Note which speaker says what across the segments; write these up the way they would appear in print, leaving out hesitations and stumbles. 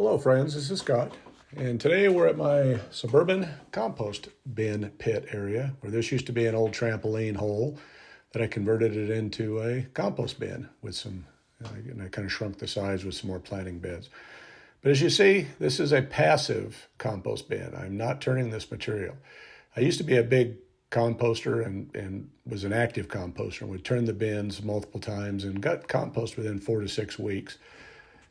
Speaker 1: Hello friends, this is Scott, and today we're at my suburban compost bin pit area where this used to be an old trampoline hole that I converted it into a compost bin with some, and I kind of shrunk the size with some more planting beds. But as you see, this is a passive compost bin. I'm not turning this material. I used to be a big composter and was an active composter and would turn the bins multiple times and got compost within 4 to 6 weeks.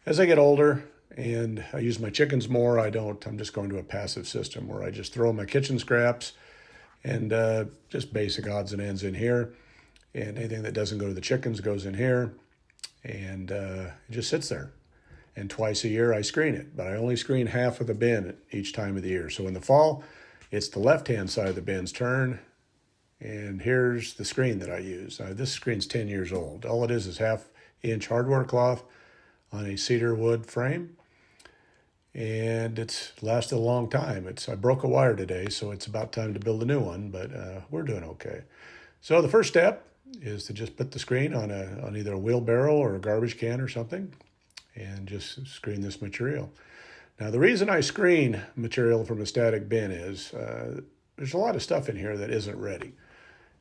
Speaker 1: As I get older, and I use my chickens more, I'm just going to a passive system where I just throw my kitchen scraps and just basic odds and ends in here. And anything that doesn't go to the chickens goes in here, and it just sits there. And twice a year I screen it, but I only screen half of the bin each time of the year. So in the fall, it's the left-hand side of the bin's turn, and here's the screen that I use. This screen's 10 years old. All it is half-inch hardware cloth on a cedar wood frame. And it's lasted a long time. I broke a wire today, so it's about time to build a new one, but we're doing okay. So the first step is to just put the screen on either a wheelbarrow or a garbage can or something, and just screen this material. Now, the reason I screen material from a static bin is there's a lot of stuff in here that isn't ready.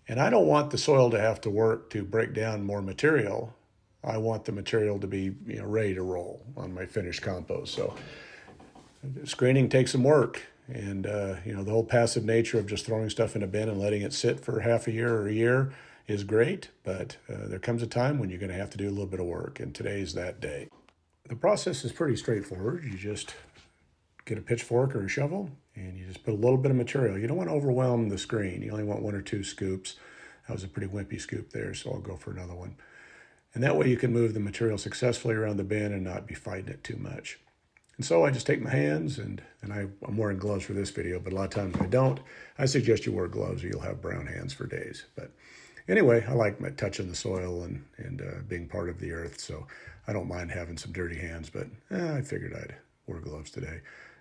Speaker 1: And I don't want the soil to have to work to break down more material. I want the material to be ready to roll on my finished compost. So screening takes some work, and the whole passive nature of just throwing stuff in a bin and letting it sit for half a year or a year is great, but there comes a time when you're going to have to do a little bit of work, and today's that day. The process is pretty straightforward. You just get a pitchfork or a shovel, and you just put a little bit of material. You don't want to overwhelm the screen. You only want 1 or 2 scoops. That was a pretty wimpy scoop there, so I'll go for another one. And that way you can move the material successfully around the bin and not be fighting it too much. And so I just take my hands, and I'm wearing gloves for this video, but a lot of times I don't. I suggest you wear gloves or you'll have brown hands for days. But anyway, I like touching the soil and being part of the earth, so I don't mind having some dirty hands, but I figured I'd wear gloves today.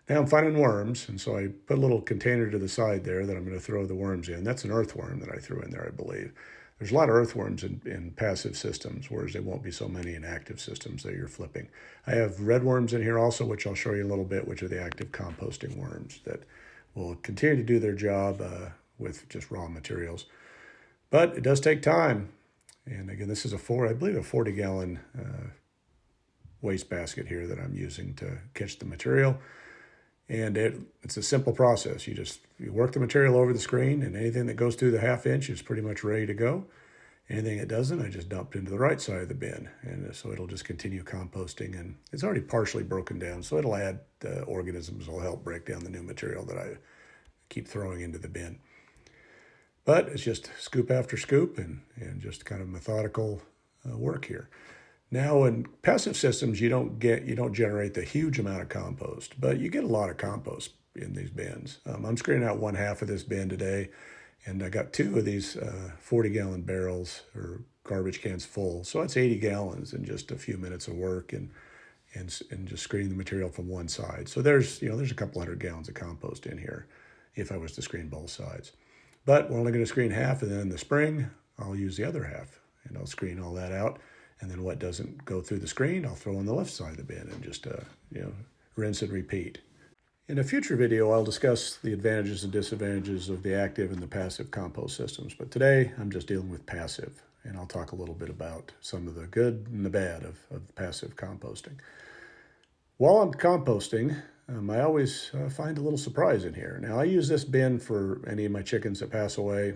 Speaker 1: Now I'm finding worms, and so I put a little container to the side there that I'm going to throw the worms in. That's an earthworm that I threw in there, I believe. There's a lot of earthworms in passive systems, whereas there won't be so many in active systems that you're flipping. I have red worms in here also, which I'll show you in a little bit, which are the active composting worms that will continue to do their job with just raw materials. But it does take time. And again, this is I believe a 40-gallon waste basket here that I'm using to catch the material. And it's a simple process. You work the material over the screen, and anything that goes through the half-inch is pretty much ready to go. Anything that doesn't, I just dump into the right side of the bin. And so it'll just continue composting, and it's already partially broken down, so it'll add organisms that will help break down the new material that I keep throwing into the bin. But it's just scoop after scoop and just kind of methodical work here. Now, in passive systems, you don't generate the huge amount of compost, but you get a lot of compost in these bins. I'm screening out 1/2 of this bin today, and I got 2 of these 40-gallon barrels or garbage cans full. So it's 80 gallons in just a few minutes of work and just screening the material from one side. So there's a couple 100 gallons of compost in here if I was to screen both sides. But we're only going to screen half, and then in the spring, I'll use the other half, and I'll screen all that out. And then what doesn't go through the screen, I'll throw on the left side of the bin and just, rinse and repeat. In a future video, I'll discuss the advantages and disadvantages of the active and the passive compost systems. But today, I'm just dealing with passive. And I'll talk a little bit about some of the good and the bad of passive composting. While I'm composting, I always find a little surprise in here. Now, I use this bin for any of my chickens that pass away.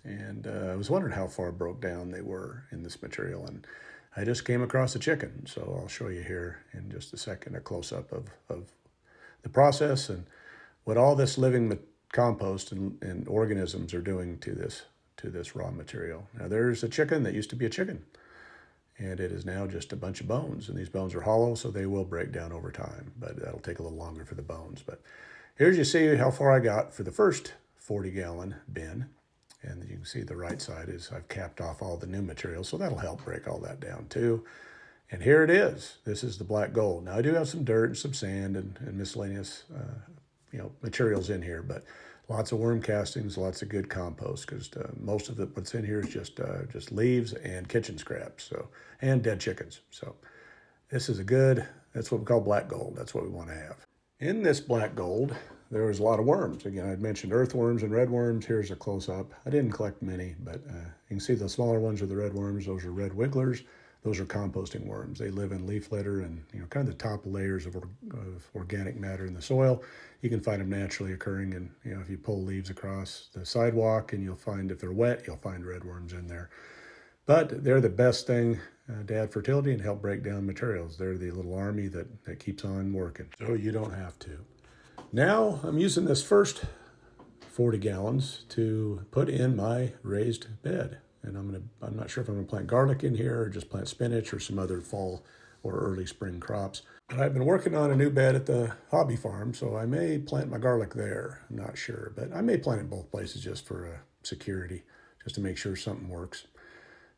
Speaker 1: And I was wondering how far broke down they were in this material. And I just came across a chicken, so I'll show you here in just a second a close-up of the process and what all this living compost and organisms are doing to this raw material. Now, there's a chicken that used to be a chicken, and it is now just a bunch of bones. And these bones are hollow, so they will break down over time, but that'll take a little longer for the bones. But here's you see how far I got for the first 40-gallon bin. And you can see the right side is I've capped off all the new material, so that'll help break all that down too. And here it is. This is the black gold. Now, I do have some dirt and some sand and miscellaneous materials in here, but lots of worm castings, lots of good compost, because most of what's in here is just leaves and kitchen scraps, and dead chickens. So this is a good That's what we call black gold. That's what we want to have. In this black gold, there was a lot of worms. Again, I'd mentioned earthworms and redworms. Here's a close-up. I didn't collect many, but you can see the smaller ones are the redworms. Those are red wigglers. Those are composting worms. They live in leaf litter and kind of the top layers of organic matter in the soil. You can find them naturally occurring, and if you pull leaves across the sidewalk, and you'll find, if they're wet, you'll find redworms in there. But they're the best thing to add fertility and help break down materials. They're the little army that keeps on working, so you don't have to. Now I'm using this first 40 gallons to put in my raised bed. And I'm not sure if I'm gonna plant garlic in here or just plant spinach or some other fall or early spring crops. But I've been working on a new bed at the hobby farm, so I may plant my garlic there. I'm not sure, but I may plant it both places just for security, just to make sure something works.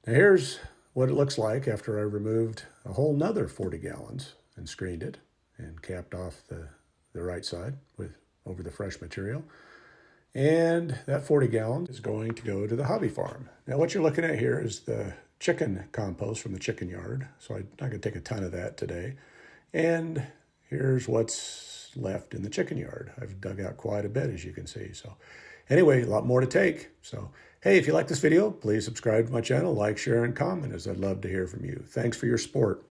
Speaker 1: Now here's what it looks like after I removed a whole nother 40 gallons and screened it and capped off the right side over the fresh material. And that 40 gallons is going to go to the hobby farm. Now what you're looking at here is the chicken compost from the chicken yard. So I'm not gonna take a ton of that today. And here's what's left in the chicken yard. I've dug out quite a bit, as you can see. So anyway, a lot more to take. So hey, if you like this video, please subscribe to my channel, like, share, and comment, as I'd love to hear from you. Thanks for your support.